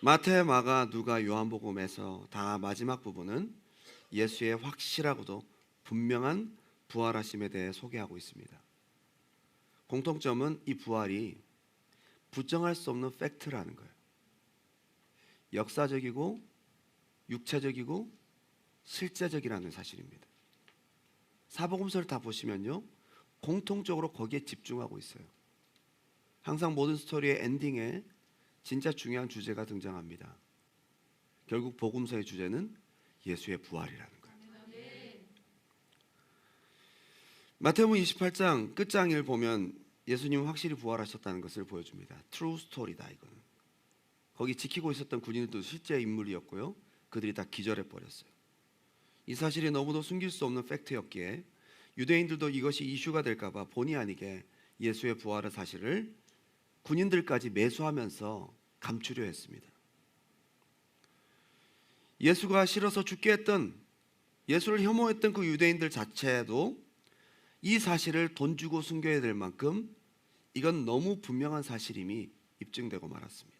마태, 마가, 누가, 요한복음에서 다 마지막 부분은 예수의 확실하고도 분명한 부활하심에 대해 소개하고 있습니다. 공통점은 이 부활이 부정할 수 없는 팩트라는 거예요. 역사적이고 육체적이고 실제적이라는 사실입니다. 사복음서를 다 보시면요, 공통적으로 거기에 집중하고 있어요. 항상 모든 스토리의 엔딩에 진짜 중요한 주제가 등장합니다. 결국 복음서의 주제는 예수의 부활이라는 거예요. 마태복음 28장 끝장을 보면 예수님은 확실히 부활하셨다는 것을 보여줍니다. 트루 스토리다 이거는. 거기 지키고 있었던 군인들도 실제 인물이었고요, 그들이 다 기절해 버렸어요. 이 사실이 너무도 숨길 수 없는 팩트였기에 유대인들도 이것이 이슈가 될까 봐 본의 아니게 예수의 부활의 사실을 군인들까지 매수하면서 감추려 했습니다. 예수가 싫어서 죽게 했던, 예수를 혐오했던 그 유대인들 자체도 이 사실을 돈 주고 숨겨야 될 만큼 이건 너무 분명한 사실임이 입증되고 말았습니다.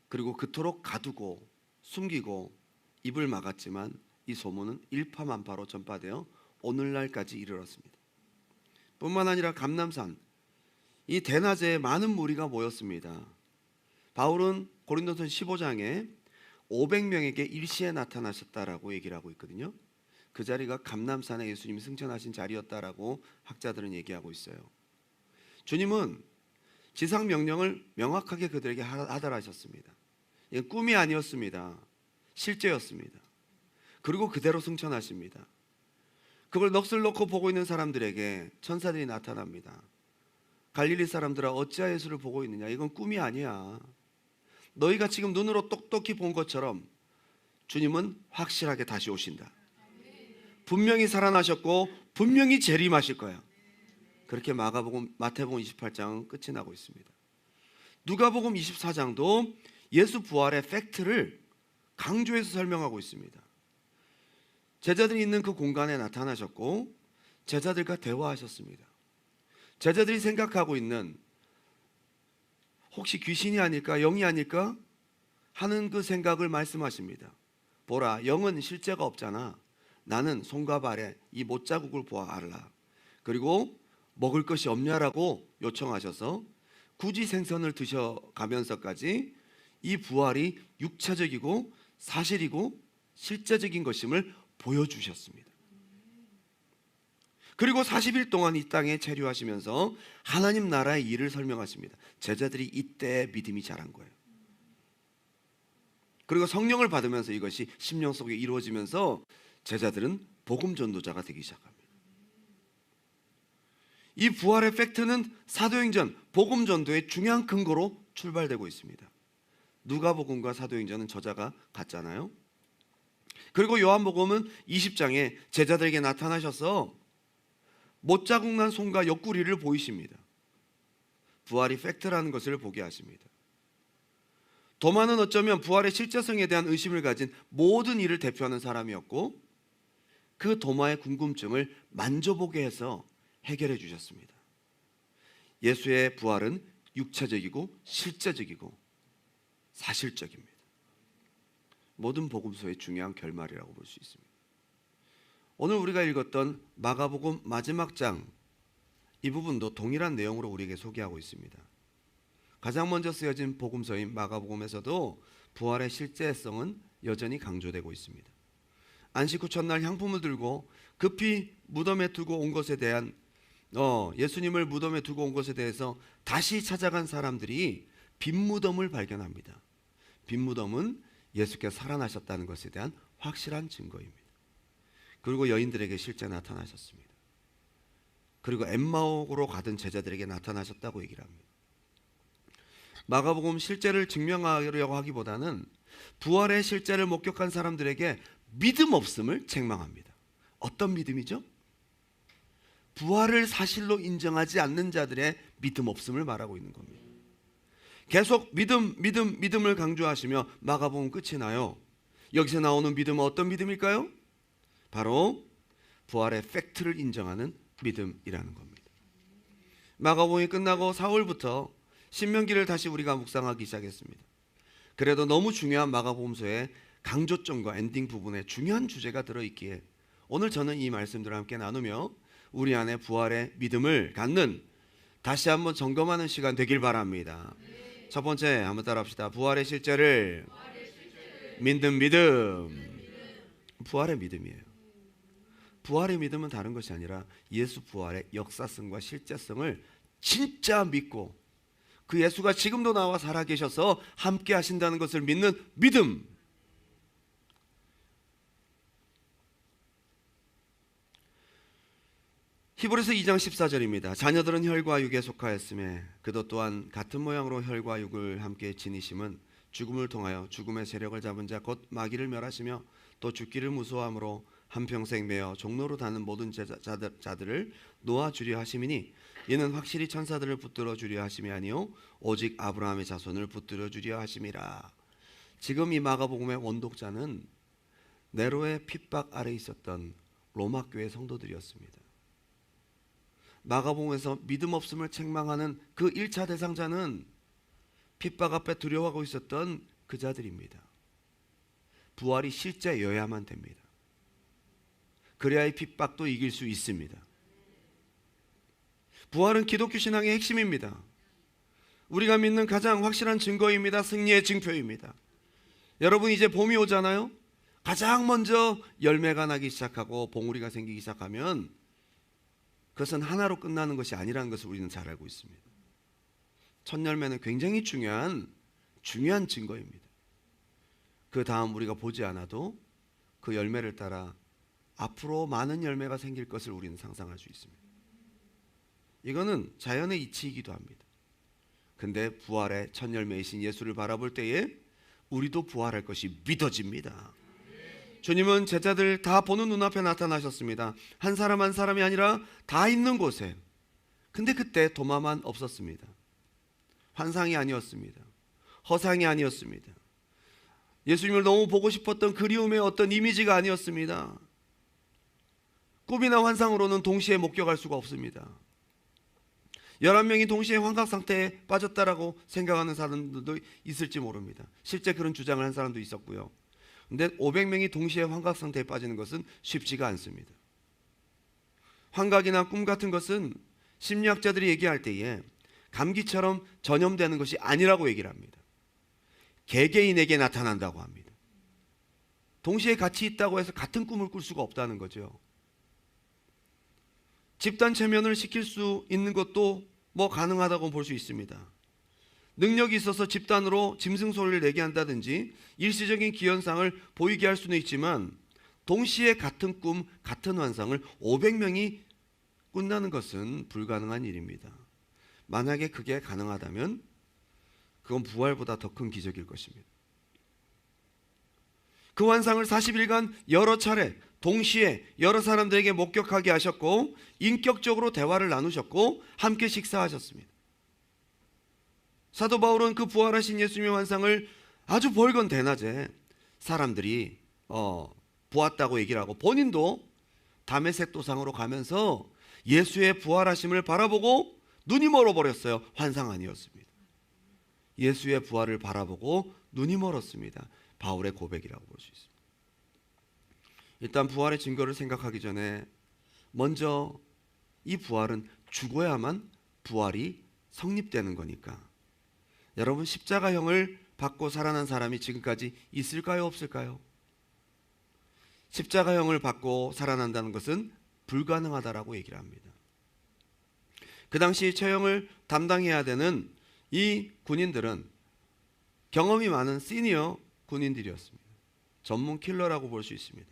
그리고 그토록 가두고 숨기고 입을 막았지만 이 소문은 일파만파로 전파되어 오늘날까지 이르렀습니다. 뿐만 아니라 감람산 이 대낮에 많은 무리가 모였습니다. 바울은 고린도서 15장에 500명에게 일시에 나타나셨다라고 얘기를 하고 있거든요. 그 자리가 감람산에 예수님이 승천하신 자리였다라고 학자들은 얘기하고 있어요. 주님은 지상 명령을 명확하게 그들에게 하달하셨습니다. 이건 꿈이 아니었습니다. 실제였습니다. 그리고 그대로 승천하십니다. 그걸 넋을 놓고 보고 있는 사람들에게 천사들이 나타납니다. 갈릴리 사람들아 어찌하여 예수를 보고 있느냐, 이건 꿈이 아니야. 너희가 지금 눈으로 똑똑히 본 것처럼 주님은 확실하게 다시 오신다. 분명히 살아나셨고 분명히 재림하실 거야. 그렇게 마태복음 28장은 끝이 나고 있습니다. 누가복음 24장도 예수 부활의 팩트를 강조해서 설명하고 있습니다. 제자들이 있는 그 공간에 나타나셨고 제자들과 대화하셨습니다. 제자들이 생각하고 있는, 혹시 귀신이 아닐까, 영이 아닐까 하는 그 생각을 말씀하십니다. 보라, 영은 실제가 없잖아. 나는 손과 발에 이 못자국을 보아 알라. 그리고 먹을 것이 없냐라고 요청하셔서 굳이 생선을 드셔가면서까지 이 부활이 육체적이고 사실이고 실제적인 것임을 보여주셨습니다. 그리고 40일 동안 이 땅에 체류하시면서 하나님 나라의 일을 설명하십니다. 제자들이 이때 믿음이 자란 거예요. 그리고 성령을 받으면서 이것이 심령 속에 이루어지면서 제자들은 복음 전도자가 되기 시작합니다. 이 부활의 팩트는 사도행전, 복음 전도의 중요한 근거로 출발되고 있습니다. 누가복음과 사도행전은 저자가 같잖아요. 그리고 요한복음은 20장에 제자들에게 나타나셔서 못자국 난 손과 옆구리를 보이십니다. 부활이 팩트라는 것을 보게 하십니다. 도마는 어쩌면 부활의 실제성에 대한 의심을 가진 모든 일을 대표하는 사람이었고 그 도마의 궁금증을 만져보게 해서 해결해 주셨습니다. 예수의 부활은 육체적이고 실제적이고 사실적입니다. 모든 복음서의 중요한 결말이라고 볼 수 있습니다. 오늘 우리가 읽었던 마가복음 마지막 장, 이 부분도 동일한 내용으로 우리에게 소개하고 있습니다. 가장 먼저 쓰여진 복음서인 마가복음에서도 부활의 실제성은 여전히 강조되고 있습니다. 안식 후 첫날 향품을 들고 급히 무덤에 두고 온 것에 대한 예수님을 무덤에 두고 온 것에 대해서 다시 찾아간 사람들이 빈 무덤을 발견합니다. 빈 무덤은 예수께서 살아나셨다는 것에 대한 확실한 증거입니다. 그리고 여인들에게 실제 나타나셨습니다. 그리고 엠마오로 가던 제자들에게 나타나셨다고 얘기를 합니다. 마가복음 실제를 증명하려고 하기보다는 부활의 실제를 목격한 사람들에게 믿음 없음을 책망합니다. 어떤 믿음이죠? 부활을 사실로 인정하지 않는 자들의 믿음 없음을 말하고 있는 겁니다. 계속 믿음을 강조하시며 마가복음 끝이 나요. 여기서 나오는 믿음은 어떤 믿음일까요? 바로 부활의 팩트를 인정하는 믿음이라는 겁니다. 마가복음이 끝나고 4월부터 신명기를 다시 우리가 묵상하기 시작했습니다. 그래도 너무 중요한 마가복음서의 강조점과 엔딩 부분에 중요한 주제가 들어있기에 오늘 저는 이 말씀들을 함께 나누며 우리 안에 부활의 믿음을 갖는 다시 한번 점검하는 시간 되길 바랍니다. 첫 번째 한번 따라합시다. 부활의 실제를 믿는 믿음. 부활의 믿음이에요. 부활의 믿음은 다른 것이 아니라 예수 부활의 역사성과 실제성을 진짜 믿고 그 예수가 지금도 나와 살아계셔서 함께 하신다는 것을 믿는 믿음. 히브리서 2장 14절입니다. 자녀들은 혈과 육에 속하였음에 그도 또한 같은 모양으로 혈과 육을 함께 지니심은 죽음을 통하여 죽음의 세력을 잡은 자 곧 마귀를 멸하시며 또 죽기를 무서워함으로 한평생 매어 종로로 다는 모든 자들을 놓아주려 하심이니 이는 확실히 천사들을 붙들어 주려 하심이 아니요 오직 아브라함의 자손을 붙들어 주려 하심이라. 지금 이 마가복음의 원독자는 네로의 핍박 아래 있었던 로마 교회 성도들이었습니다. 마가복음에서 믿음 없음을 책망하는 그 1차 대상자는 핍박 앞에 두려워하고 있었던 그 자들입니다. 부활이 실제여야만 됩니다. 그래야 이 핍박도 이길 수 있습니다. 부활은 기독교 신앙의 핵심입니다. 우리가 믿는 가장 확실한 증거입니다. 승리의 증표입니다. 여러분 이제 봄이 오잖아요. 가장 먼저 열매가 나기 시작하고 봉우리가 생기기 시작하면 그것은 하나로 끝나는 것이 아니라는 것을 우리는 잘 알고 있습니다. 첫 열매는 굉장히 중요한 증거입니다. 그 다음 우리가 보지 않아도 그 열매를 따라 앞으로 많은 열매가 생길 것을 우리는 상상할 수 있습니다. 이거는 자연의 이치이기도 합니다. 근데 부활의 첫 열매이신 예수를 바라볼 때에 우리도 부활할 것이 믿어집니다. 주님은 제자들 다 보는 눈앞에 나타나셨습니다. 한 사람 한 사람이 아니라 다 있는 곳에. 근데 그때 도마만 없었습니다. 환상이 아니었습니다. 허상이 아니었습니다. 예수님을 너무 보고 싶었던 그리움의 어떤 이미지가 아니었습니다. 꿈이나 환상으로는 동시에 목격할 수가 없습니다. 11명이 동시에 환각 상태에 빠졌다라고 생각하는 사람들도 있을지 모릅니다. 실제 그런 주장을 한 사람도 있었고요. 근데 500명이 동시에 환각 상태에 빠지는 것은 쉽지가 않습니다. 환각이나 꿈 같은 것은 심리학자들이 얘기할 때에 감기처럼 전염되는 것이 아니라고 얘기를 합니다. 개개인에게 나타난다고 합니다. 동시에 같이 있다고 해서 같은 꿈을 꿀 수가 없다는 거죠. 집단 체면을 시킬 수 있는 것도 가능하다고 볼 수 있습니다. 능력이 있어서 집단으로 짐승 소리를 내게 한다든지 일시적인 기현상을 보이게 할 수는 있지만 동시에 같은 꿈, 같은 환상을 500명이 꾼다는 것은 불가능한 일입니다. 만약에 그게 가능하다면 그건 부활보다 더 큰 기적일 것입니다. 그 환상을 40일간 여러 차례 동시에 여러 사람들에게 목격하게 하셨고 인격적으로 대화를 나누셨고 함께 식사하셨습니다. 사도 바울은 그 부활하신 예수님의 환상을 아주 벌건 대낮에 사람들이 보았다고 얘기를 하고 본인도 다메섹 도상으로 가면서 예수의 부활하심을 바라보고 눈이 멀어버렸어요. 환상 아니었습니다. 예수의 부활을 바라보고 눈이 멀었습니다. 바울의 고백이라고 볼 수 있습니다. 일단 부활의 증거를 생각하기 전에 먼저 이 부활은 죽어야만 부활이 성립되는 거니까 여러분 십자가형을 받고 살아난 사람이 지금까지 있을까요? 없을까요? 십자가형을 받고 살아난다는 것은 불가능하다라고 얘기를 합니다. 그 당시 처형을 담당해야 되는 이 군인들은 경험이 많은 시니어 군인들이었습니다. 전문 킬러라고 볼 수 있습니다.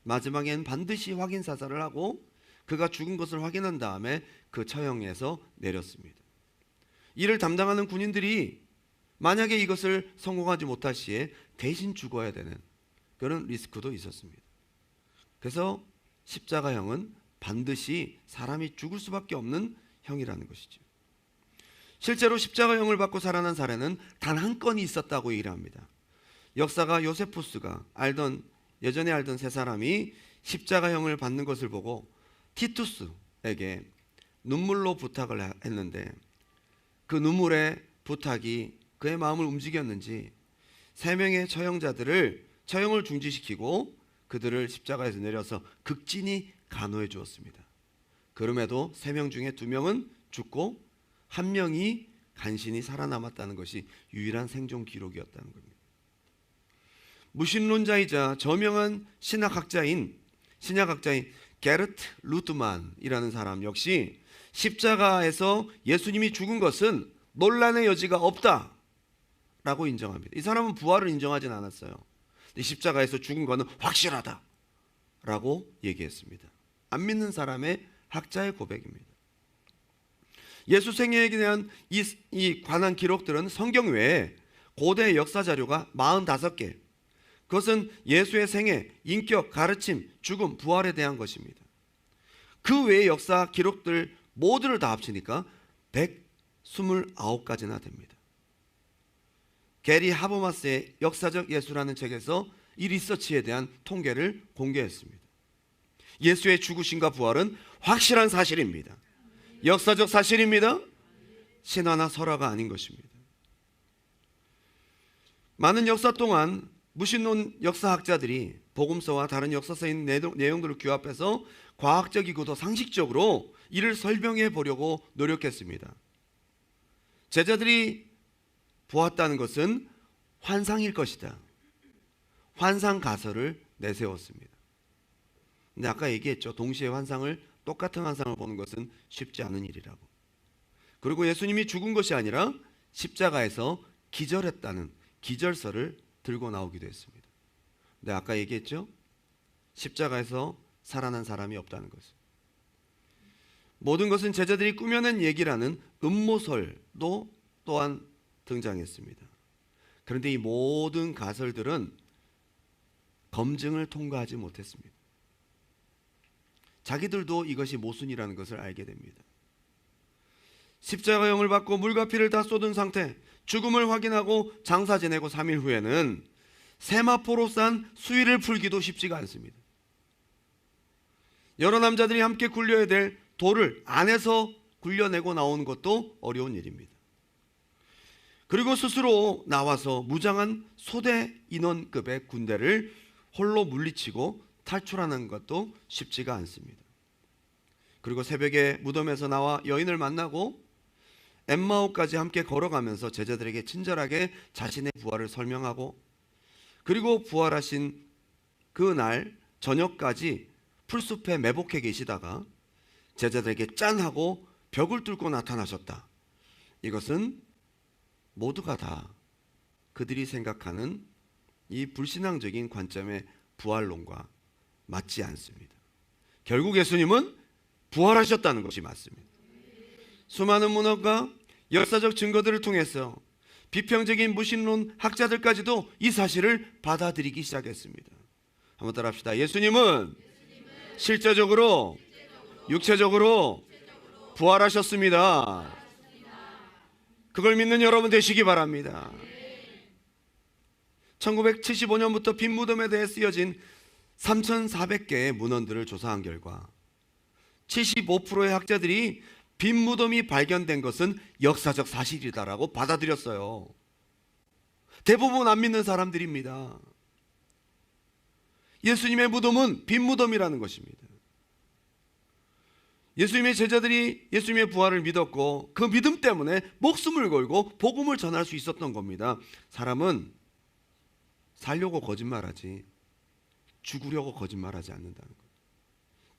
마지막엔 반드시 확인 사살을 하고 그가 죽은 것을 확인한 다음에 그 처형에서 내렸습니다. 이를 담당하는 군인들이 만약에 이것을 성공하지 못할 시에 대신 죽어야 되는 그런 리스크도 있었습니다. 그래서 십자가형은 반드시 사람이 죽을 수밖에 없는 형이라는 것이죠. 실제로 십자가형을 받고 살아난 사례는 단 한 건이 있었다고 얘기를 합니다. 역사가 요세푸스가 예전에 알던 세 사람이 십자가형을 받는 것을 보고 티투스에게 눈물로 부탁을 했는데 그 눈물의 부탁이 그의 마음을 움직였는지 세 명의 처형을 중지시키고 그들을 십자가에서 내려서 극진히 간호해 주었습니다. 그럼에도 3명 중에 2명은 죽고 1명이 간신히 살아남았다는 것이 유일한 생존 기록이었다는 겁니다. 무신론자이자 저명한 신약학자인 게르트 루트만이라는 사람 역시 십자가에서 예수님이 죽은 것은 논란의 여지가 없다라고 인정합니다. 이 사람은 부활을 인정하진 않았어요. 십자가에서 죽은 것은 확실하다라고 얘기했습니다. 안 믿는 사람의 학자의 고백입니다. 예수 생애에 대한 이 관한 기록들은 성경 외에 고대 역사 자료가 45개, 그것은 예수의 생애, 인격, 가르침, 죽음, 부활에 대한 것입니다. 그 외의 역사 기록들 모두를 다 합치니까 129가지나 됩니다. 게리 하버마스의 역사적 예수라는 책에서 이 리서치에 대한 통계를 공개했습니다. 예수의 죽으심과 부활은 확실한 사실입니다. 역사적 사실입니다. 신화나 설화가 아닌 것입니다. 많은 역사 동안 무신론 역사학자들이 복음서와 다른 역사서의 내용들을 규합해서 과학적이고도 상식적으로 이를 설명해 보려고 노력했습니다. 제자들이 보았다는 것은 환상일 것이다. 환상 가설을 내세웠습니다. 근데 아까 얘기했죠. 동시에 똑같은 환상을 보는 것은 쉽지 않은 일이라고. 그리고 예수님이 죽은 것이 아니라 십자가에서 기절했다는 기절설을 들고 나오기도 했습니다. 근데 아까 얘기했죠. 십자가에서 살아난 사람이 없다는 것을. 모든 것은 제자들이 꾸며낸 얘기라는 음모설도 또한 등장했습니다. 그런데 이 모든 가설들은 검증을 통과하지 못했습니다. 자기들도 이것이 모순이라는 것을 알게 됩니다. 십자가형을 받고 물과 피를 다 쏟은 상태, 죽음을 확인하고 장사 지내고 3일 후에는 세마포로 싼 수위를 풀기도 쉽지가 않습니다. 여러 남자들이 함께 굴려야 될 돌을 안에서 굴려내고 나오는 것도 어려운 일입니다. 그리고 스스로 나와서 무장한 소대 인원급의 군대를 홀로 물리치고 탈출하는 것도 쉽지가 않습니다. 그리고 새벽에 무덤에서 나와 여인을 만나고 엠마오까지 함께 걸어가면서 제자들에게 친절하게 자신의 부활을 설명하고, 그리고 부활하신 그날 저녁까지 풀숲에 매복해 계시다가 제자들에게 짠 하고 벽을 뚫고 나타나셨다. 이것은 모두가 다 그들이 생각하는 이 불신앙적인 관점의 부활론과 맞지 않습니다. 결국 예수님은 부활하셨다는 것이 맞습니다. 수많은 문헌과 역사적 증거들을 통해서 비평적인 무신론 학자들까지도 이 사실을 받아들이기 시작했습니다. 한번 따라 합시다. 예수님은 실제적으로 육체적으로 부활하셨습니다. 그걸 믿는 여러분 되시기 바랍니다. 1975년부터 빈 무덤에 대해 쓰여진 3,400개의 문헌들을 조사한 결과 75%의 학자들이 빈 무덤이 발견된 것은 역사적 사실이다라고 받아들였어요. 대부분 안 믿는 사람들입니다. 예수님의 무덤은 빈 무덤이라는 것입니다. 예수님의 제자들이 예수님의 부활을 믿었고 그 믿음 때문에 목숨을 걸고 복음을 전할 수 있었던 겁니다. 사람은 살려고 거짓말하지 죽으려고 거짓말하지 않는다는 것.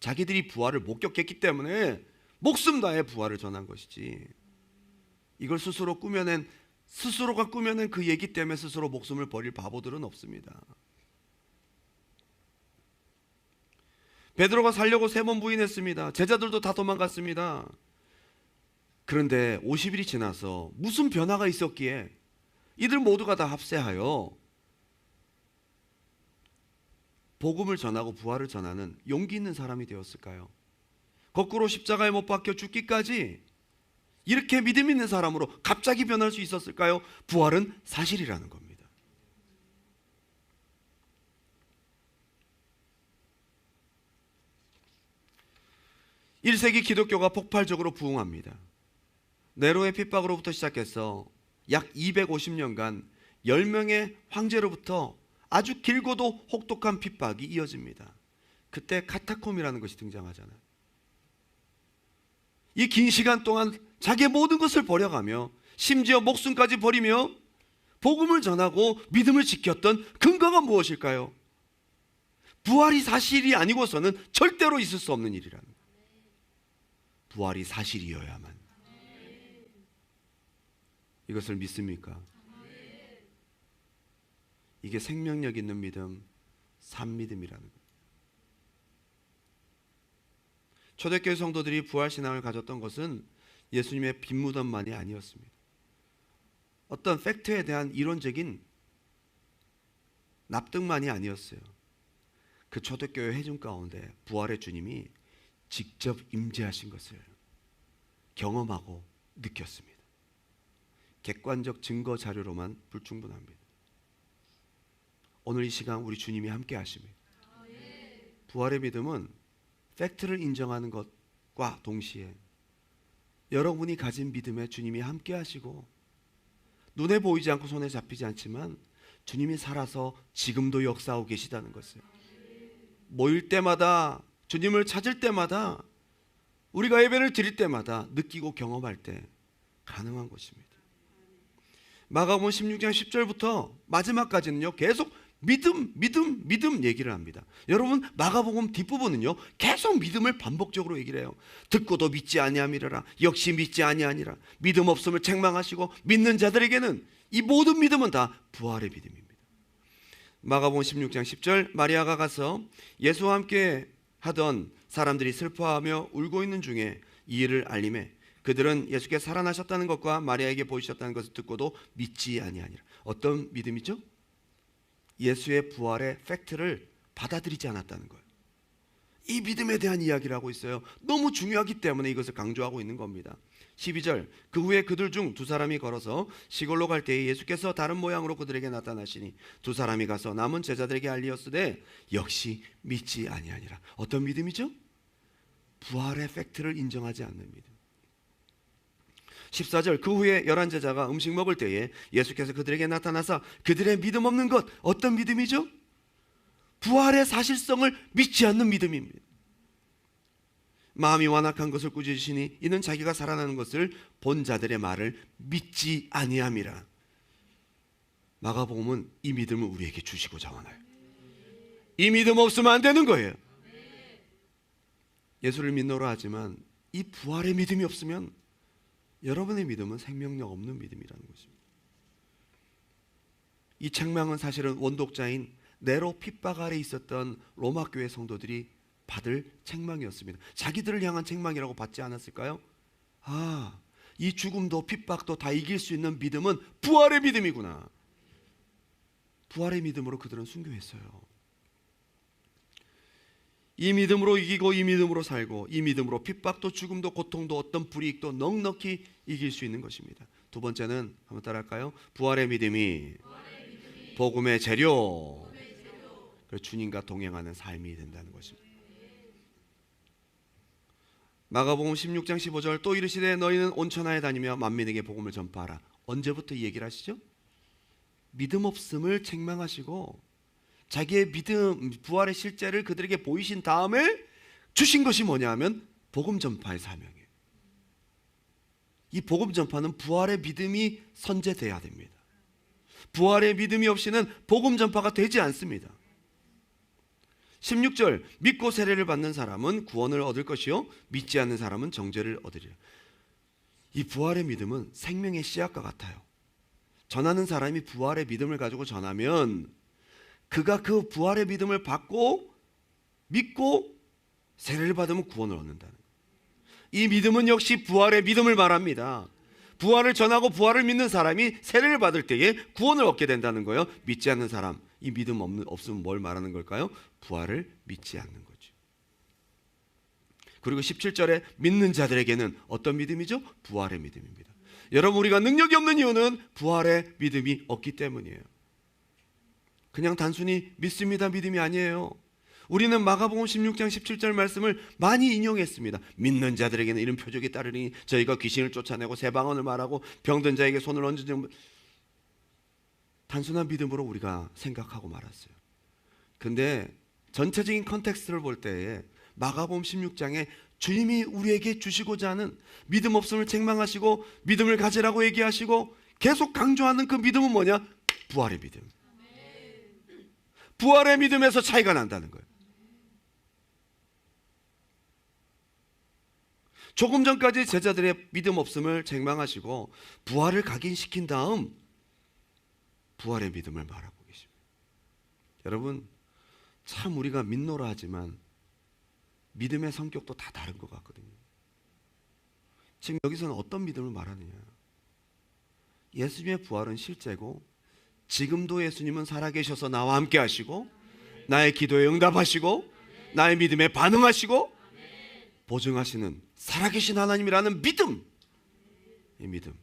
자기들이 부활을 목격했기 때문에 목숨 다해 부활을 전한 것이지, 이걸 스스로가 꾸며낸 그 얘기 때문에 스스로 목숨을 버릴 바보들은 없습니다. 베드로가 살려고 3번 부인했습니다. 제자들도 다 도망갔습니다. 그런데 50일이 지나서 무슨 변화가 있었기에 이들 모두가 다 합세하여 복음을 전하고 부활을 전하는 용기 있는 사람이 되었을까요? 거꾸로 십자가에 못 박혀 죽기까지 이렇게 믿음 있는 사람으로 갑자기 변할 수 있었을까요? 부활은 사실이라는 겁니다. (1세기) 기독교가 폭발적으로 부흥합니다. 네로의 핍박으로부터 시작해서 약 250년간 10명의 황제로부터 아주 길고도 혹독한 핍박이 이어집니다. 그때 카타콤이라는 것이 등장하잖아요. 이 긴 시간 동안 자기의 모든 것을 버려가며 심지어 목숨까지 버리며 복음을 전하고 믿음을 지켰던 근거가 무엇일까요? 부활이 사실이 아니고서는 절대로 있을 수 없는 일이라는 거예요. 부활이 사실이어야만. 이것을 믿습니까? 이게 생명력 있는 믿음, 산믿음이라는 거예요. 초대교회 성도들이 부활신앙을 가졌던 것은 예수님의 빈무덤만이 아니었습니다. 어떤 팩트에 대한 이론적인 납득만이 아니었어요. 그 초대교회 회중 가운데 부활의 주님이 직접 임재하신 것을 경험하고 느꼈습니다. 객관적 증거 자료로만 불충분합니다. 오늘 이 시간 우리 주님이 함께 하십니다. 부활의 믿음은 팩트를 인정하는 것과 동시에 여러분이 가진 믿음에 주님이 함께 하시고 눈에 보이지 않고 손에 잡히지 않지만 주님이 살아서 지금도 역사하고 계시다는 것을 모일 때마다 주님을 찾을 때마다 우리가 예배를 드릴 때마다 느끼고 경험할 때 가능한 것입니다. 마가복음 16장 10절부터 마지막까지는요 계속 믿음 얘기를 합니다. 여러분 마가복음 뒷부분은요 계속 믿음을 반복적으로 얘기를 해요. 듣고도 믿지 아니함이라 역시 믿지 아니하니라. 믿음 없음을 책망하시고 믿는 자들에게는 이 모든 믿음은 다 부활의 믿음입니다. 마가복음 16장 10절 마리아가 가서 예수와 함께 하던 사람들이 슬퍼하며 울고 있는 중에 이 일을 알림해 그들은 예수께서 살아나셨다는 것과 마리아에게 보이셨다는 것을 듣고도 믿지 아니하니라. 어떤 믿음이죠? 예수의 부활의 팩트를 받아들이지 않았다는 거예요. 이 믿음에 대한 이야기를 하고 있어요. 너무 중요하기 때문에 이것을 강조하고 있는 겁니다. 12절 그 후에 그들 중 두 사람이 걸어서 시골로 갈 때에 예수께서 다른 모양으로 그들에게 나타나시니 두 사람이 가서 남은 제자들에게 알리었으되 역시 믿지 아니하니라. 어떤 믿음이죠? 부활의 팩트를 인정하지 않는 믿음. 14절 그 후에 11 제자가 음식 먹을 때에 예수께서 그들에게 나타나사 그들의 믿음 없는 것 어떤 믿음이죠? 부활의 사실성을 믿지 않는 믿음입니다. 마음이 완악한 것을 꾸짖으시니 이는 자기가 살아나는 것을 본 자들의 말을 믿지 아니함이라. 마가복음은 이 믿음을 우리에게 주시고자 하나요. 이 믿음 없으면 안 되는 거예요. 예수를 믿노라 하지만 이 부활의 믿음이 없으면 여러분의 믿음은 생명력 없는 믿음이라는 것입니다. 이 책망은 사실은 원독자인 네로 핍박 아래 있었던 로마 교회 성도들이 받을 책망이었습니다. 자기들을 향한 책망이라고 받지 않았을까요? 이 죽음도 핍박도 다 이길 수 있는 믿음은 부활의 믿음이구나. 부활의 믿음으로 그들은 순교했어요. 이 믿음으로 이기고 이 믿음으로 살고 이 믿음으로 핍박도 죽음도 고통도 어떤 불이익도 넉넉히 이길 수 있는 것입니다. 두 번째는 한번 따라할까요? 부활의 믿음이 복음의 재료, 주님과 동행하는 삶이 된다는 것입니다. 마가복음 16장 15절 또 이르시되 너희는 온 천하에 다니며 만민에게 복음을 전파하라. 언제부터 이 얘기를 하시죠? 믿음 없음을 책망하시고 자기의 믿음, 부활의 실제를 그들에게 보이신 다음에 주신 것이 뭐냐 하면 복음 전파의 사명이에요. 이 복음 전파는 부활의 믿음이 선제돼야 됩니다. 부활의 믿음이 없이는 복음 전파가 되지 않습니다. 16절 믿고 세례를 받는 사람은 구원을 얻을 것이요 믿지 않는 사람은 정죄를 얻으리라. 이 부활의 믿음은 생명의 씨앗과 같아요. 전하는 사람이 부활의 믿음을 가지고 전하면 그가 그 부활의 믿음을 받고 믿고 세례를 받으면 구원을 얻는다는 거예요. 이 믿음은 역시 부활의 믿음을 말합니다. 부활을 전하고 부활을 믿는 사람이 세례를 받을 때에 구원을 얻게 된다는 거예요. 믿지 않는 사람, 이 믿음 없으면 뭘 말하는 걸까요? 부활을 믿지 않는 거죠. 그리고 17절에 믿는 자들에게는 어떤 믿음이죠? 부활의 믿음입니다. 여러분, 우리가 능력이 없는 이유는 부활의 믿음이 없기 때문이에요. 그냥 단순히 믿습니다 믿음이 아니에요. 우리는 마가복음 16장 17절 말씀을 많이 인용했습니다. 믿는 자들에게는 이런 표적이 따르니 저희가 귀신을 쫓아내고 새 방언을 말하고 병든 자에게 손을 얹은 단순한 믿음으로 우리가 생각하고 말았어요. 근데 전체적인 컨텍스트를 볼 때에 마가복음 16장에 주님이 우리에게 주시고자 하는 믿음 없음을 책망하시고 믿음을 가지라고 얘기하시고 계속 강조하는 그 믿음은 뭐냐? 부활의 믿음. 부활의 믿음에서 차이가 난다는 거예요. 조금 전까지 제자들의 믿음 없음을 책망하시고 부활을 각인시킨 다음 부활의 믿음을 말하고 계십니다. 여러분, 참 우리가 믿노라 하지만 믿음의 성격도 다 다른 것 같거든요. 지금 여기서는 어떤 믿음을 말하느냐? 예수님의 부활은 실제고 지금도 예수님은 살아계셔서 나와 함께 하시고 나의 기도에 응답하시고 나의 믿음에 반응하시고 보증하시는 살아계신 하나님이라는 믿음. 이 믿음.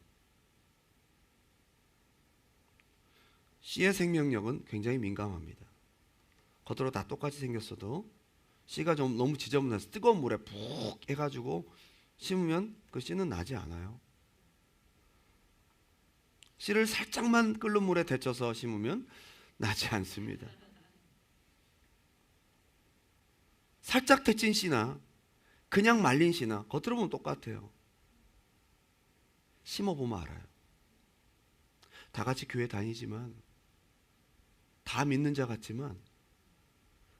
씨의 생명력은 굉장히 민감합니다. 겉으로 다 똑같이 생겼어도 씨가 좀 너무 지저분해서 뜨거운 물에 푹 해가지고 심으면 그 씨는 나지 않아요. 씨를 살짝만 끓는 물에 데쳐서 심으면 나지 않습니다. 살짝 데친 씨나 그냥 말린 씨나 겉으로 보면 똑같아요. 심어보면 알아요. 다 같이 교회 다니지만 다 믿는 자 같지만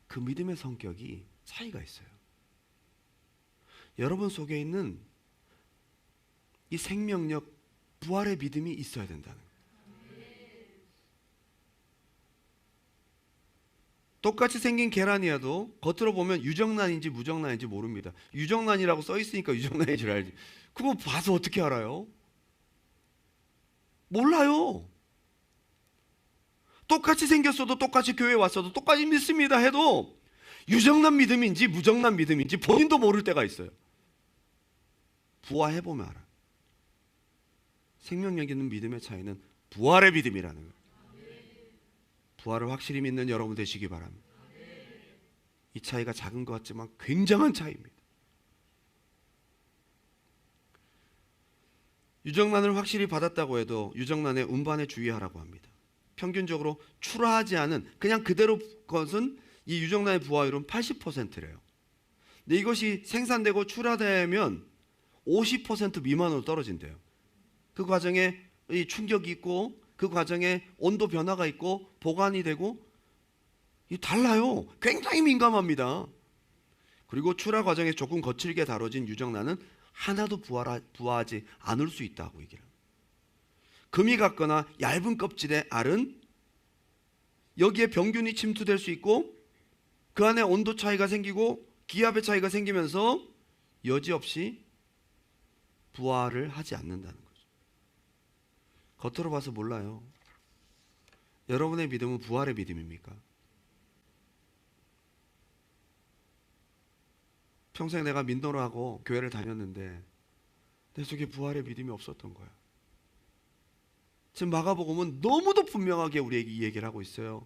그 믿음의 성격이 차이가 있어요. 여러분 속에 있는 이 생명력, 부활의 믿음이 있어야 된다는 거예요. 똑같이 생긴 계란이어도 겉으로 보면 유정란인지 무정란인지 모릅니다. 유정란이라고 써 있으니까 유정란인 줄 알지. 그거 봐서 어떻게 알아요? 몰라요. 똑같이 생겼어도 똑같이 교회에 왔어도 똑같이 믿습니다 해도 유정란 믿음인지 무정란 믿음인지 본인도 모를 때가 있어요. 부화해보면 알아. 생명력 있는 믿음의 차이는 부활의 믿음이라는 거예요. 부활을 확실히 믿는 여러분 되시기 바랍니다. 이 차이가 작은 것 같지만 굉장한 차이입니다. 유정란을 확실히 받았다고 해도 유정란의 운반에 주의하라고 합니다. 평균적으로 출하하지 않은 그냥 그대로 것은 이 유정란의 부화율은 80%래요. 근데 이것이 생산되고 출하되면 50% 미만으로 떨어진대요. 그 과정에 이 충격이 있고 그 과정에 온도 변화가 있고 보관이 되고 이 달라요. 굉장히 민감합니다. 그리고 출하 과정에 조금 거칠게 다뤄진 유정란은 하나도 부화하지 않을 수 있다고 얘기를 합니다. 금이 같거나 얇은 껍질의 알은 여기에 병균이 침투될 수 있고 그 안에 온도 차이가 생기고 기압의 차이가 생기면서 여지없이 부화를 하지 않는다는 거죠. 겉으로 봐서 몰라요. 여러분의 믿음은 부활의 믿음입니까? 평생 내가 민노라하고 교회를 다녔는데 내 속에 부활의 믿음이 없었던 거야. 지금 마가복음은 너무도 분명하게 우리에게 이 얘기를 하고 있어요.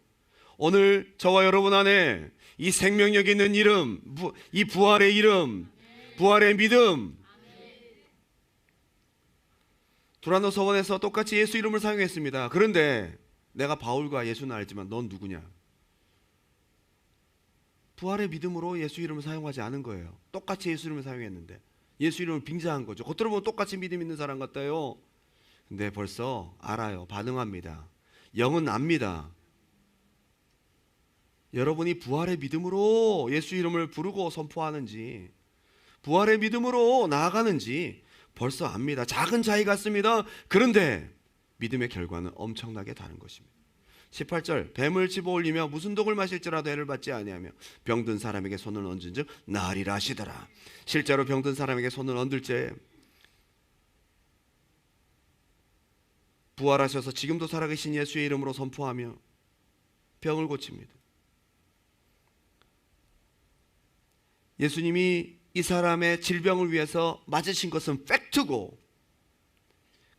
오늘 저와 여러분 안에 이 생명력 있는 이름, 이 부활의 이름, 부활의 믿음. 두란노 서원에서 똑같이 예수 이름을 사용했습니다. 그런데 내가 바울과 예수는 알지만 넌 누구냐? 부활의 믿음으로 예수 이름을 사용하지 않은 거예요. 똑같이 예수 이름을 사용했는데 예수 이름을 빙자한 거죠. 겉으로 보면 똑같이 믿음 있는 사람 같아요. 근데 벌써 알아요. 반응합니다. 영은 압니다. 여러분이 부활의 믿음으로 예수 이름을 부르고 선포하는지 부활의 믿음으로 나아가는지 벌써 압니다. 작은 차이 같습니다. 그런데 믿음의 결과는 엄청나게 다른 것입니다. 18절 뱀을 집어올리며 무슨 독을 마실지라도 해를 받지 아니하며 병든 사람에게 손을 얹은 즉 나으리라 하시더라. 실제로 병든 사람에게 손을 얹을 때 부활하셔서 지금도 살아계신 예수의 이름으로 선포하며 병을 고칩니다. 예수님이 이 사람의 질병을 위해서 맞으신 것은 팩트고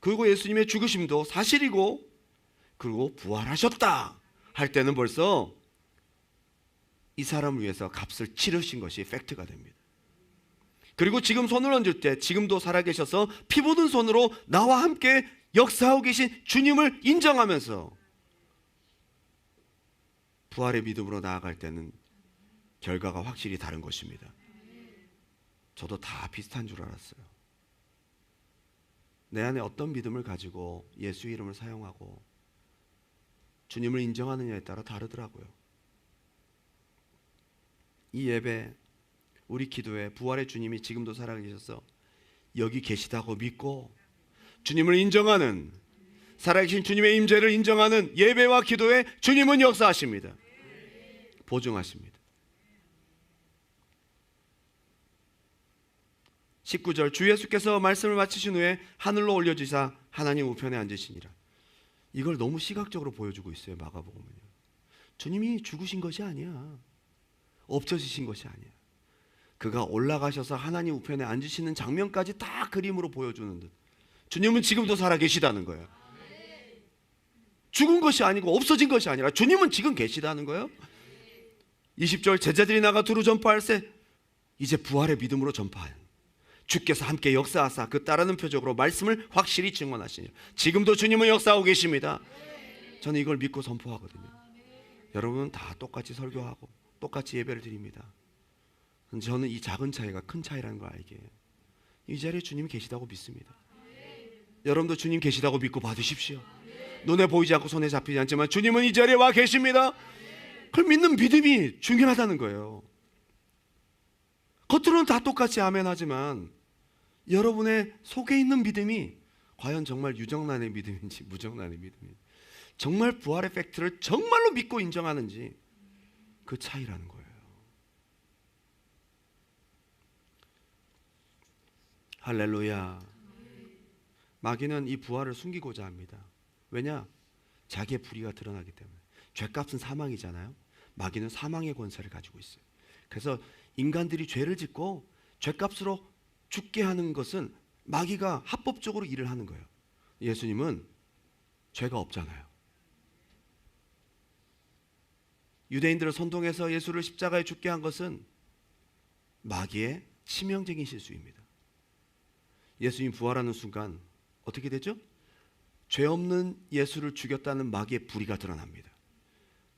그리고 예수님의 죽으심도 사실이고 그리고 부활하셨다 할 때는 벌써 이 사람을 위해서 값을 치르신 것이 팩트가 됩니다. 그리고 지금 손을 얹을 때 지금도 살아계셔서 피 묻은 손으로 나와 함께 역사하고 계신 주님을 인정하면서 부활의 믿음으로 나아갈 때는 결과가 확실히 다른 것입니다. 저도 다 비슷한 줄 알았어요. 내 안에 어떤 믿음을 가지고 예수 이름을 사용하고 주님을 인정하느냐에 따라 다르더라고요. 이 예배, 우리 기도에 부활의 주님이 지금도 살아계셔서 여기 계시다고 믿고 주님을 인정하는, 살아계신 주님의 임재를 인정하는 예배와 기도에 주님은 역사하십니다. 보증하십니다. 19절, 주 예수께서 말씀을 마치신 후에 하늘로 올려지사 하나님 우편에 앉으시니라. 이걸 너무 시각적으로 보여주고 있어요. 마가복음은요. 주님이 죽으신 것이 아니야. 없어지신 것이 아니야. 그가 올라가셔서 하나님 우편에 앉으시는 장면까지 다 그림으로 보여주는 듯 주님은 지금도 살아계시다는 거예요. 죽은 것이 아니고 없어진 것이 아니라 주님은 지금 계시다는 거예요. 20절, 제자들이 나가 두루 전파할세 이제 부활의 믿음으로 전파하는 주께서 함께 역사하사 그 따르는 표적으로 말씀을 확실히 증언하시니 지금도 주님은 역사하고 계십니다. 저는 이걸 믿고 선포하거든요. 여러분은 다 똑같이 설교하고 똑같이 예배를 드립니다. 저는 이 작은 차이가 큰 차이라는 걸 알게 해요. 이 자리에 주님이 계시다고 믿습니다. 여러분도 주님 계시다고 믿고 받으십시오. 눈에 보이지 않고 손에 잡히지 않지만 주님은 이 자리에 와 계십니다. 그걸 믿는 믿음이 중요하다는 거예요. 겉으로는 다 똑같이 아멘 하지만 여러분의 속에 있는 믿음이 과연 정말 유정란의 믿음인지 무정란의 믿음인지, 정말 부활의 팩트를 정말로 믿고 인정하는지, 그 차이라는 거예요. 할렐루야. 마귀는 이 부활을 숨기고자 합니다. 왜냐? 자기의 불의가 드러나기 때문에. 죄값은 사망이잖아요. 마귀는 사망의 권세를 가지고 있어요. 그래서 인간들이 죄를 짓고 죄값으로 죽게 하는 것은 마귀가 합법적으로 일을 하는 거예요. 예수님은 죄가 없잖아요. 유대인들을 선동해서 예수를 십자가에 죽게 한 것은 마귀의 치명적인 실수입니다. 예수님 부활하는 순간 어떻게 되죠? 죄 없는 예수를 죽였다는 마귀의 불의가 드러납니다.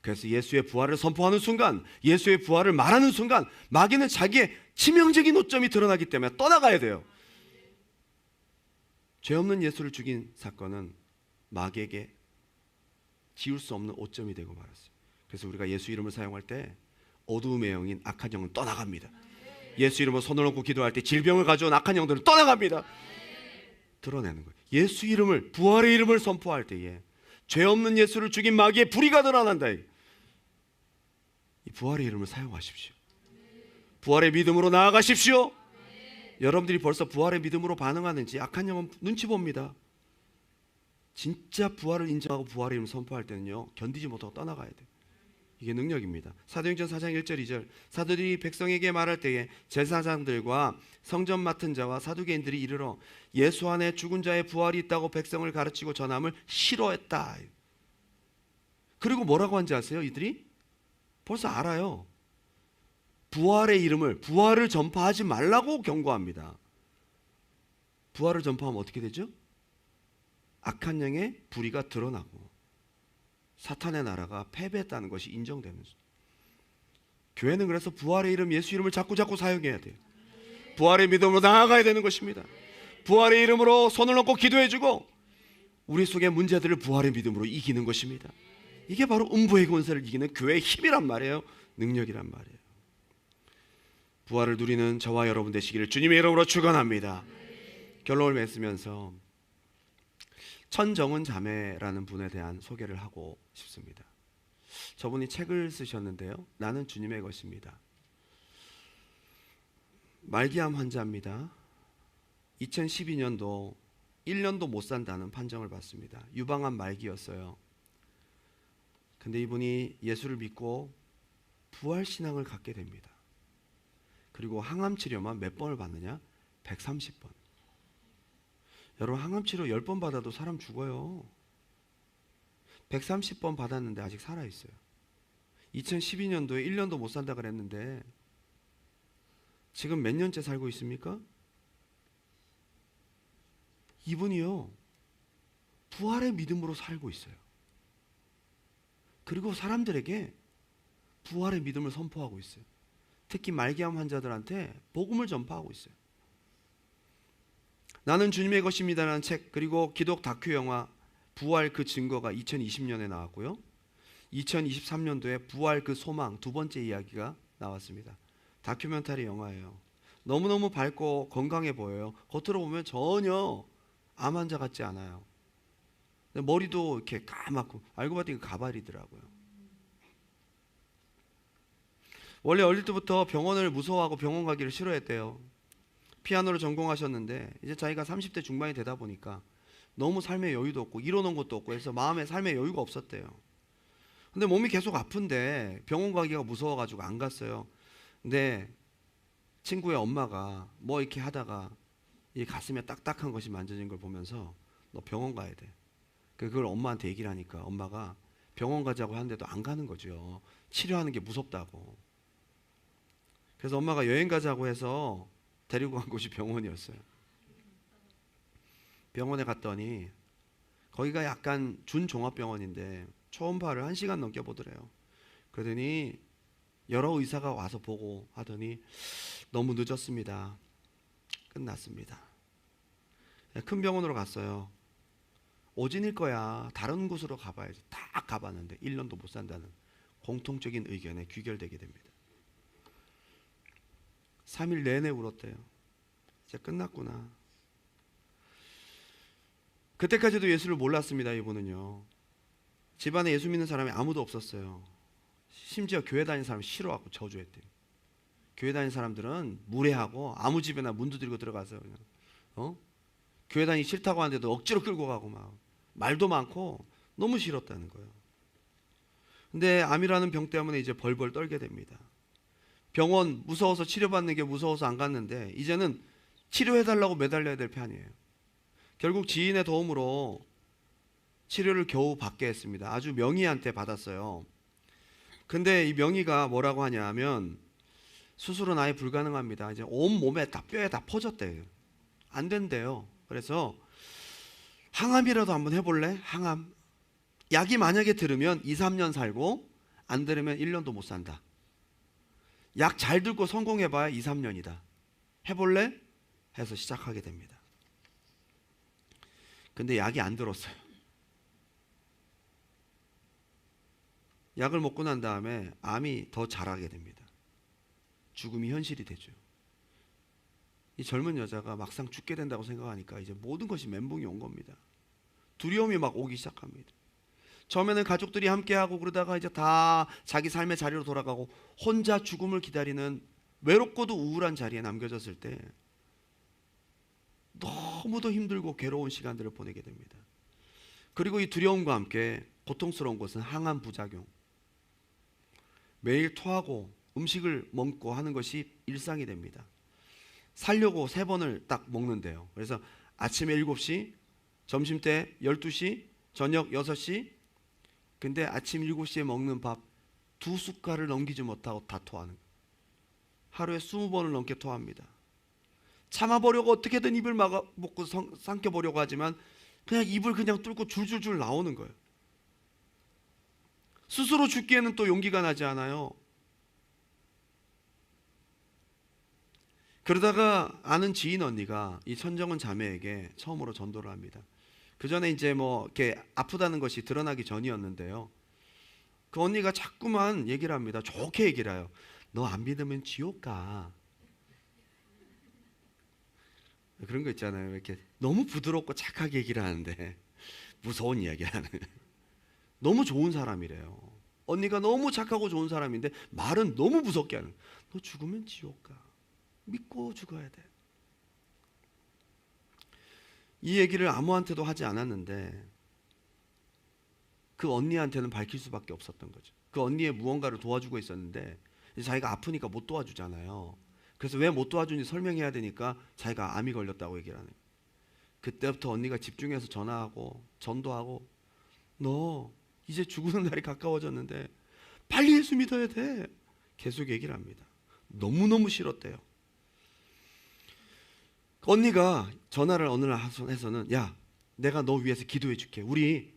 그래서 예수의 부활을 선포하는 순간, 예수의 부활을 말하는 순간 마귀는 자기의 치명적인 오점이 드러나기 때문에 떠나가야 돼요. 죄 없는 예수를 죽인 사건은 마귀에게 지울 수 없는 오점이 되고 말았어요. 그래서 우리가 예수 이름을 사용할 때 어두움의 영인 악한 영은 떠나갑니다. 예수 이름으로 손을 얹고 기도할 때 질병을 가져온 악한 영들은 떠나갑니다. 드러내는 거예요. 예수 이름을, 부활의 이름을 선포할 때에 죄 없는 예수를 죽인 마귀의 불의가 드러난다. 이 부활의 이름을 사용하십시오. 부활의 믿음으로 나아가십시오. 여러분들이 벌써 부활의 믿음으로 반응하는지 악한 영은 눈치 봅니다. 진짜 부활을 인정하고 부활의 이름을 선포할 때는요, 견디지 못하고 떠나가야 돼요. 이게 능력입니다. 사도행전 4장 1절 2절, 사도들이 백성에게 말할 때에 제사장들과 성전 맡은 자와 사두개인들이 이르러 예수 안에 죽은 자의 부활이 있다고 백성을 가르치고 전함을 싫어했다. 그리고 뭐라고 한지 아세요? 이들이 벌써 알아요. 부활의 이름을, 부활을 전파하지 말라고 경고합니다. 부활을 전파하면 어떻게 되죠? 악한 영의 불의가 드러나고 사탄의 나라가 패배했다는 것이 인정되는 거죠. 교회는 그래서 부활의 이름, 예수 이름을 자꾸 사용해야 돼요. 부활의 믿음으로 나아가야 되는 것입니다. 부활의 이름으로 손을 얹고 기도해주고 우리 속의 문제들을 부활의 믿음으로 이기는 것입니다. 이게 바로 음부의 권세를 이기는 교회의 힘이란 말이에요. 능력이란 말이에요. 부활을 누리는 저와 여러분 되시기를 주님의 이름으로 축원합니다. 결론을 맺으면서 천정은 자매라는 분에 대한 소개를 하고 싶습니다. 저분이 책을 쓰셨는데요. 나는 주님의 것입니다. 말기암 환자입니다. 2012년도 1년도 못 산다는 판정을 받습니다. 유방암 말기였어요. 근데 이분이 예수를 믿고 부활신앙을 갖게 됩니다. 그리고 항암 치료만 몇 번을 받느냐? 130번. 여러분, 항암 치료 10번 받아도 사람 죽어요. 130번 받았는데 아직 살아있어요. 2012년도에 1년도 못 산다 그랬는데 지금 몇 년째 살고 있습니까? 이분이요, 부활의 믿음으로 살고 있어요. 그리고 사람들에게 부활의 믿음을 선포하고 있어요. 특히 말기암 환자들한테 복음을 전파하고 있어요. 나는 주님의 것입니다라는 책, 그리고 기독 다큐 영화 부활 그 증거가 2020년에 나왔고요. 2023년도에 부활 그 소망 두 번째 이야기가 나왔습니다. 다큐멘터리 영화예요. 너무너무 밝고 건강해 보여요. 겉으로 보면 전혀 암 환자 같지 않아요. 머리도 이렇게 까맣고 알고 봤더니 가발이더라고요. 원래 어릴 때부터 병원을 무서워하고 병원 가기를 싫어했대요. 피아노를 전공하셨는데 이제 자기가 30대 중반이 되다 보니까 너무 삶의 여유도 없고 이뤄놓은 것도 없고 해서 마음에 삶의 여유가 없었대요. 근데 몸이 계속 아픈데 병원 가기가 무서워가지고 안 갔어요. 근데 친구의 엄마가 뭐 이렇게 하다가 이 가슴에 딱딱한 것이 만져진 걸 보면서 너 병원 가야 돼. 그걸 엄마한테 얘기를 하니까 엄마가 병원 가자고 하는데도 안 가는 거죠. 치료하는 게 무섭다고. 그래서 엄마가 여행 가자고 해서 데리고 간 곳이 병원이었어요. 병원에 갔더니 거기가 약간 준종합병원인데 초음파를 1시간 넘게 보더래요. 그러더니 여러 의사가 와서 보고 하더니 너무 늦었습니다. 끝났습니다. 큰 병원으로 갔어요. 오진일 거야. 다른 곳으로 가봐야지. 다 가봤는데 1년도 못 산다는 공통적인 의견에 귀결되게 됩니다. 3일 내내 울었대요. 이제 끝났구나. 그때까지도 예수를 몰랐습니다. 이분은요. 집안에 예수 믿는 사람이 아무도 없었어요. 심지어 교회 다니는 사람 싫어하고 저주했대요. 교회 다니는 사람들은 무례하고 아무 집에나 문 두드리고 들어가서 그냥 교회 다니기 싫다고 하는데도 억지로 끌고 가고 막 말도 많고 너무 싫었다는 거예요. 근데 암이라는 병 때문에 이제 벌벌 떨게 됩니다. 병원 무서워서 치료받는 게 무서워서 안 갔는데 이제는 치료해달라고 매달려야 될 편이에요. 결국 지인의 도움으로 치료를 겨우 받게 했습니다. 아주 명의한테 받았어요. 근데 이 명의가 뭐라고 하냐면 수술은 아예 불가능합니다. 이제 온 몸에 다 뼈에 다 퍼졌대요. 안 된대요. 그래서 항암이라도 한번 해볼래? 항암. 약이 만약에 들으면 2, 3년 살고 안 들으면 1년도 못 산다. 약 잘 듣고 성공해봐야 2, 3년이다. 해볼래? 해서 시작하게 됩니다. 근데 약이 안 들었어요. 약을 먹고 난 다음에 암이 더 자라게 됩니다. 죽음이 현실이 되죠. 이 젊은 여자가 막상 죽게 된다고 생각하니까 이제 모든 것이 멘붕이 온 겁니다. 두려움이 막 오기 시작합니다. 처음에는 가족들이 함께하고 그러다가 이제 다 자기 삶의 자리로 돌아가고 혼자 죽음을 기다리는 외롭고도 우울한 자리에 남겨졌을 때 너무도 힘들고 괴로운 시간들을 보내게 됩니다. 그리고 이 두려움과 함께 고통스러운 것은 항암 부작용. 매일 토하고 음식을 먹고 하는 것이 일상이 됩니다. 살려고 3번을 딱 먹는데요. 그래서 아침에 7시, 점심때 12시, 저녁 6시. 근데 아침 7시에 먹는 밥 2숟갈을 넘기지 못하고 다 토하는 거예요. 하루에 20번을 넘게 토합니다. 참아보려고 어떻게든 입을 먹고 삼켜보려고 하지만 그냥 입을 그냥 뚫고 줄줄줄 나오는 거예요. 스스로 죽기에는 또 용기가 나지 않아요. 그러다가 아는 지인 언니가 이 천정은 자매에게 처음으로 전도를 합니다. 그 전에 이제 뭐 이렇게 아프다는 것이 드러나기 전이었는데요. 그 언니가 자꾸만 얘기를 합니다. 좋게 얘기를 해요. 너 안 믿으면 지옥 가. 그런 거 있잖아요. 이렇게 너무 부드럽고 착하게 얘기를 하는데 무서운 이야기를 하는. 너무 좋은 사람이래요. 언니가 너무 착하고 좋은 사람인데 말은 너무 무섭게 하는. 너 죽으면 지옥 가. 믿고 죽어야 돼. 이 얘기를 아무한테도 하지 않았는데 그 언니한테는 밝힐 수밖에 없었던 거죠. 그 언니의 무언가를 도와주고 있었는데 자기가 아프니까 못 도와주잖아요. 그래서 왜 못 도와주는지 설명해야 되니까 자기가 암이 걸렸다고 얘기를 하는 거예요. 그때부터 언니가 집중해서 전화하고 전도하고 너 이제 죽는 날이 가까워졌는데 빨리 예수 믿어야 돼. 계속 얘기를 합니다. 너무너무 싫었대요. 언니가 전화를 어느 날 해서는 야 내가 너 위해서 기도해 줄게. 우리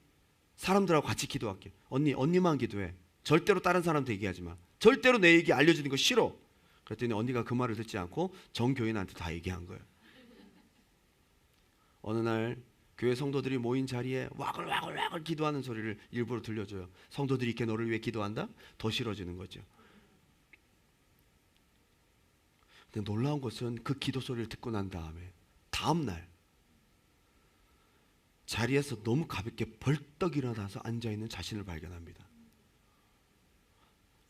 사람들하고 같이 기도할게. 언니만 기도해. 절대로 다른 사람한테 얘기하지 마. 절대로 내 얘기 알려주는 거 싫어. 그랬더니 언니가 그 말을 듣지 않고 전 교인한테 다 얘기한 거예요. 어느 날 교회 성도들이 모인 자리에 와글와글 기도하는 소리를 일부러 들려줘요. 성도들이 이렇게 너를 위해 기도한다? 더 싫어지는 거죠. 근데 놀라운 것은 그 기도 소리를 듣고 난 다음 날 자리에서 너무 가볍게 벌떡 일어나서 앉아있는 자신을 발견합니다.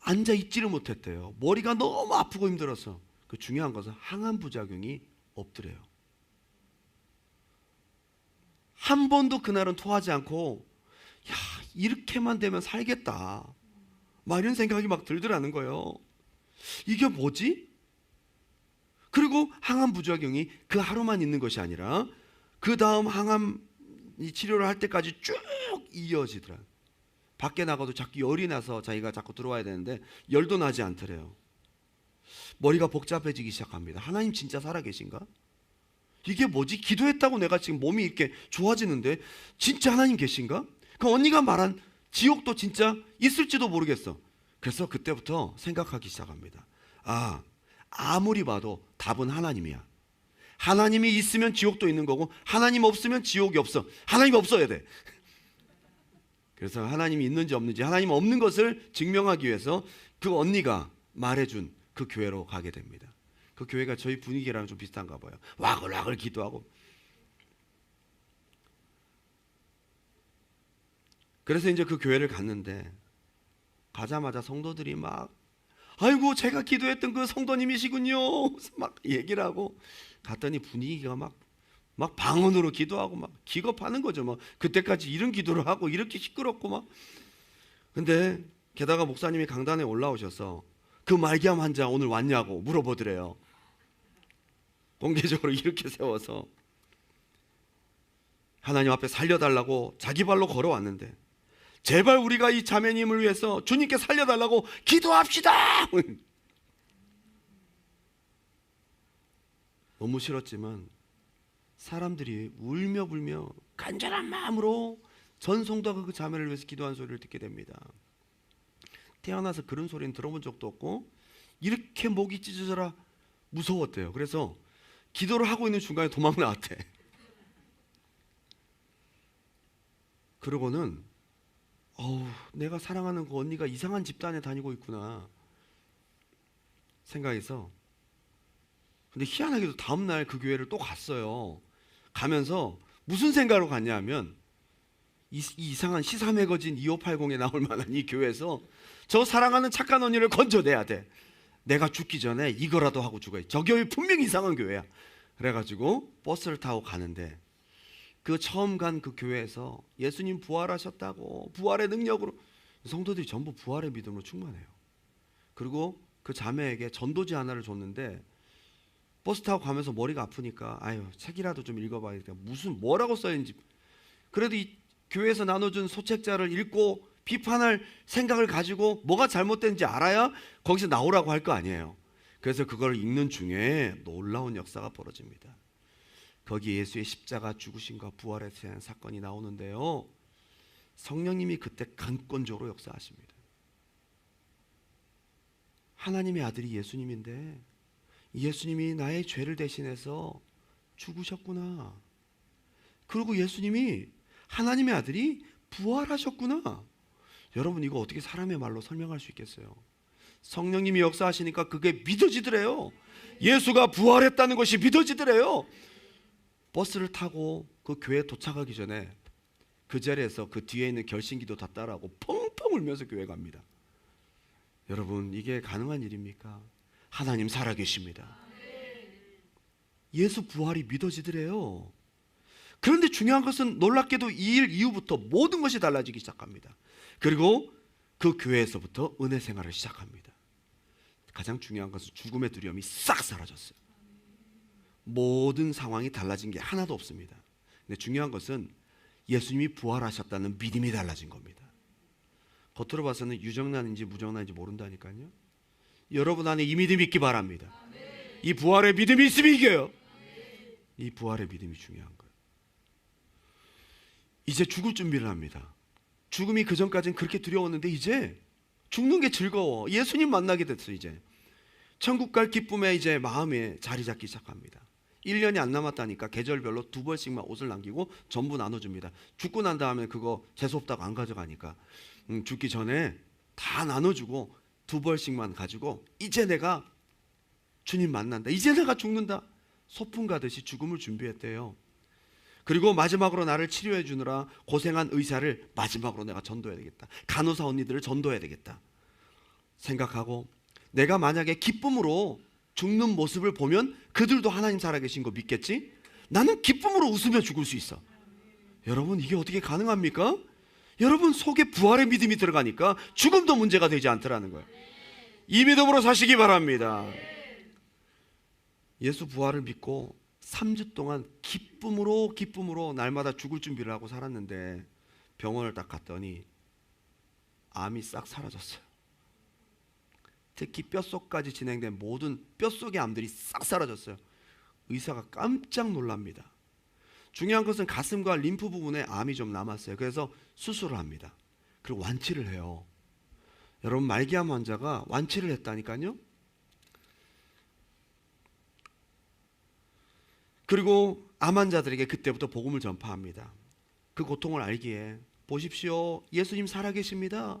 앉아있지를 못했대요. 머리가 너무 아프고 힘들어서. 그 중요한 것은 항암 부작용이 없더래요. 한 번도 그날은 토하지 않고 야, 이렇게만 되면 살겠다 막 이런 생각이 막 들더라는 거예요. 이게 뭐지? 그리고 항암 부작용이 그 하루만 있는 것이 아니라 그 다음 항암 치료를 할 때까지 쭉 이어지더라. 밖에 나가도 자꾸 열이 나서 자기가 자꾸 들어와야 되는데 열도 나지 않더래요. 머리가 복잡해지기 시작합니다. 하나님 진짜 살아계신가? 이게 뭐지? 기도했다고 내가 지금 몸이 이렇게 좋아지는데 진짜 하나님 계신가? 그 언니가 말한 지옥도 진짜 있을지도 모르겠어. 그래서 그때부터 생각하기 시작합니다. 아무리 봐도 답은 하나님이야. 하나님이 있으면 지옥도 있는 거고 하나님 없으면 지옥이 없어. 하나님 없어야 돼. 그래서 하나님이 있는지 없는지, 하나님 없는 것을 증명하기 위해서 그 언니가 말해준 그 교회로 가게 됩니다. 그 교회가 저희 분위기랑 좀 비슷한가 봐요. 와글와글 기도하고. 그래서 이제 그 교회를 갔는데 가자마자 성도들이 막 아이고 제가 기도했던 그 성도님이시군요 막 얘기를 하고 갔더니 분위기가 막 방언으로 기도하고 막 기겁하는 거죠. 막 그때까지 이런 기도를 하고 이렇게 시끄럽고 막. 근데 게다가 목사님이 강단에 올라오셔서 그 말기암 환자 오늘 왔냐고 물어보더래요. 공개적으로 이렇게 세워서 하나님 앞에 살려달라고 자기 발로 걸어왔는데 제발 우리가 이 자매님을 위해서 주님께 살려달라고 기도합시다. 너무 싫었지만 사람들이 울며 불며 간절한 마음으로 전 성도가 그 자매를 위해서 기도하는 소리를 듣게 됩니다. 태어나서 그런 소리는 들어본 적도 없고 이렇게 목이 찢어져라 무서웠대요. 그래서 기도를 하고 있는 중간에 도망 나왔대. 그러고는 내가 사랑하는 그 언니가 이상한 집단에 다니고 있구나 생각해서, 근데 희한하게도 다음날 그 교회를 또 갔어요. 가면서 무슨 생각으로 갔냐 하면 이상한 시사 매거진 2580에 나올 만한 이 교회에서 저 사랑하는 착한 언니를 건져내야 돼. 내가 죽기 전에 이거라도 하고 죽어야 돼. 저 교회 분명히 이상한 교회야. 그래가지고 버스를 타고 가는데 그 처음 간 그 교회에서 예수님 부활하셨다고 부활의 능력으로 성도들이 전부 부활의 믿음으로 충만해요. 그리고 그 자매에게 전도지 하나를 줬는데 버스 타고 가면서 머리가 아프니까 책이라도 좀 읽어봐야겠다. 무슨 뭐라고 써있는지. 그래도 이 교회에서 나눠준 소책자를 읽고 비판할 생각을 가지고 뭐가 잘못된지 알아야 거기서 나오라고 할 거 아니에요. 그래서 그걸 읽는 중에 놀라운 역사가 벌어집니다. 거기 예수의 십자가 죽으심과 부활에 대한 사건이 나오는데요, 성령님이 그때 강권적으로 역사하십니다. 하나님의 아들이 예수님인데 예수님이 나의 죄를 대신해서 죽으셨구나. 그리고 예수님이 하나님의 아들이 부활하셨구나. 여러분 이거 어떻게 사람의 말로 설명할 수 있겠어요? 성령님이 역사하시니까 그게 믿어지더래요. 예수가 부활했다는 것이 믿어지더래요. 버스를 타고 그 교회에 도착하기 전에 그 자리에서 그 뒤에 있는 결신기도 다 따라하고 펑펑 울면서 교회 갑니다. 여러분 이게 가능한 일입니까? 하나님 살아계십니다. 예수 부활이 믿어지더래요. 그런데 중요한 것은 놀랍게도 이 일 이후부터 모든 것이 달라지기 시작합니다. 그리고 그 교회에서부터 은혜 생활을 시작합니다. 가장 중요한 것은 죽음의 두려움이 싹 사라졌어요. 모든 상황이 달라진 게 하나도 없습니다. 근데 중요한 것은 예수님이 부활하셨다는 믿음이 달라진 겁니다. 겉으로 봐서는 유정란인지 무정란인지 모른다니까요. 여러분 안에 이 믿음이 있기 바랍니다. 이 부활의 믿음이 있으면 이겨요. 이 부활의 믿음이 중요한 거예요. 이제 죽을 준비를 합니다. 죽음이 그전까지는 그렇게 두려웠는데 이제 죽는 게 즐거워. 예수님 만나게 됐어. 이제 천국 갈 기쁨에 이제 마음에 자리 잡기 시작합니다. 1년이 안 남았다니까 계절별로 2벌씩만 옷을 남기고 전부 나눠줍니다. 죽고 난 다음에 그거 재수없다고 안 가져가니까 죽기 전에 다 나눠주고 2벌씩만 가지고 이제 내가 주님 만난다, 이제 내가 죽는다, 소풍 가듯이 죽음을 준비했대요. 그리고 마지막으로 나를 치료해 주느라 고생한 의사를 마지막으로 내가 전도해야 되겠다, 간호사 언니들을 전도해야 되겠다 생각하고, 내가 만약에 기쁨으로 죽는 모습을 보면 그들도 하나님 살아계신 거 믿겠지? 나는 기쁨으로 웃으며 죽을 수 있어. 여러분, 이게 어떻게 가능합니까? 여러분 속에 부활의 믿음이 들어가니까 죽음도 문제가 되지 않더라는 거예요. 이 믿음으로 사시기 바랍니다. 예수 부활을 믿고 3주 동안 기쁨으로 날마다 죽을 준비를 하고 살았는데 병원을 딱 갔더니 암이 싹 사라졌어요. 특히 뼛속까지 진행된 모든 뼛속의 암들이 싹 사라졌어요. 의사가 깜짝 놀랍니다. 중요한 것은 가슴과 림프 부분에 암이 좀 남았어요. 그래서 수술을 합니다. 그리고 완치를 해요. 여러분, 말기암 환자가 완치를 했다니까요. 그리고 암 환자들에게 그때부터 복음을 전파합니다. 그 고통을 알기에, 보십시오, 예수님 살아계십니다.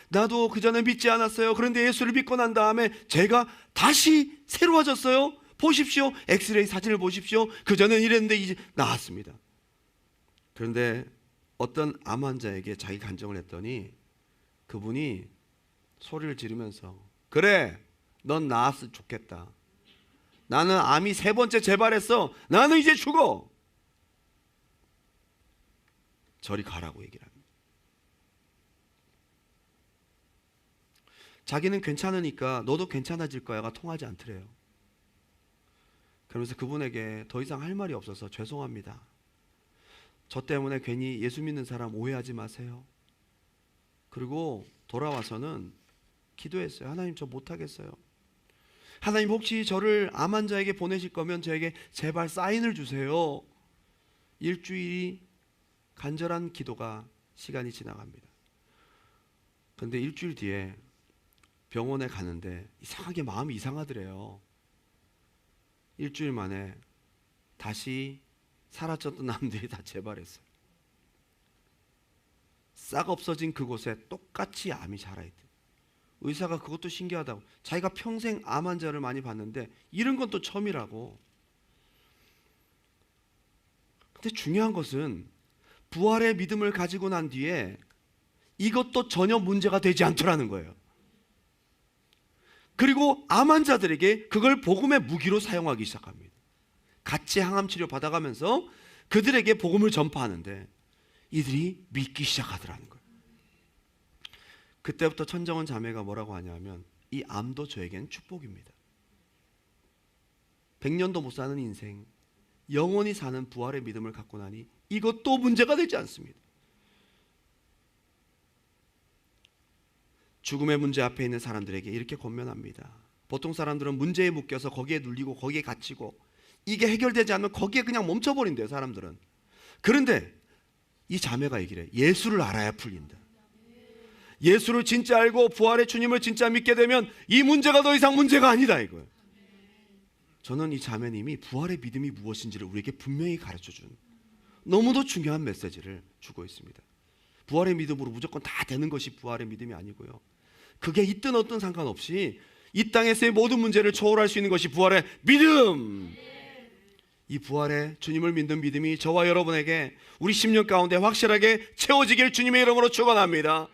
나도 그전에 믿지 않았어요. 그런데 예수를 믿고 난 다음에 제가 다시 새로워졌어요. 보십시오, 엑스레이 사진을 보십시오. 그전엔 이랬는데 이제 나았습니다. 그런데 어떤 암 환자에게 자기 간증을 했더니 그분이 소리를 지르면서, 그래, 넌 나았으면 좋겠다. 나는 암이 3번째 재발했어. 나는 이제 죽어. 저리 가라고 얘기를 합니다. 자기는 괜찮으니까 너도 괜찮아질 거야가 통하지 않더래요. 그러면서 그분에게 더 이상 할 말이 없어서 죄송합니다. 저 때문에 괜히 예수 믿는 사람 오해하지 마세요. 그리고 돌아와서는 기도했어요. 하나님, 저 못하겠어요. 하나님, 혹시 저를 암 환자에게 보내실 거면 저에게 제발 사인을 주세요. 일주일이 간절한 기도가 시간이 지나갑니다. 그런데 일주일 뒤에 병원에 가는데 이상하게 마음이 이상하더래요. 일주일 만에 다시 사라졌던 암들이 다 재발했어요. 싹 없어진 그곳에 똑같이 암이 자라있대. 의사가 그것도 신기하다고, 자기가 평생 암 환자를 많이 봤는데 이런 건 또 처음이라고. 근데 중요한 것은 부활의 믿음을 가지고 난 뒤에 이것도 전혀 문제가 되지 않더라는 거예요. 그리고 암 환자들에게 그걸 복음의 무기로 사용하기 시작합니다. 같이 항암 치료 받아가면서 그들에게 복음을 전파하는데 이들이 믿기 시작하더라는 거예요. 그때부터 천정원 자매가 뭐라고 하냐면, 이 암도 저에겐 축복입니다. 100년도 못 사는 인생, 영원히 사는 부활의 믿음을 갖고 나니 이것도 문제가 되지 않습니다. 죽음의 문제 앞에 있는 사람들에게 이렇게 권면합니다. 보통 사람들은 문제에 묶여서 거기에 눌리고 거기에 갇히고 이게 해결되지 않으면 거기에 그냥 멈춰버린대요, 사람들은. 그런데 이 자매가 얘기를 해. 예수를 알아야 풀린다. 예수를 진짜 알고 부활의 주님을 진짜 믿게 되면 이 문제가 더 이상 문제가 아니다, 이거예요. 저는 이 자매님이 부활의 믿음이 무엇인지를 우리에게 분명히 가르쳐준 너무도 중요한 메시지를 주고 있습니다. 부활의 믿음으로 무조건 다 되는 것이 부활의 믿음이 아니고요, 그게 있든 어떤 상관없이 이 땅에서의 모든 문제를 초월할 수 있는 것이 부활의 믿음. 이 부활의 주님을 믿는 믿음이 저와 여러분에게 우리 10년 가운데 확실하게 채워지길 주님의 이름으로 축원합니다.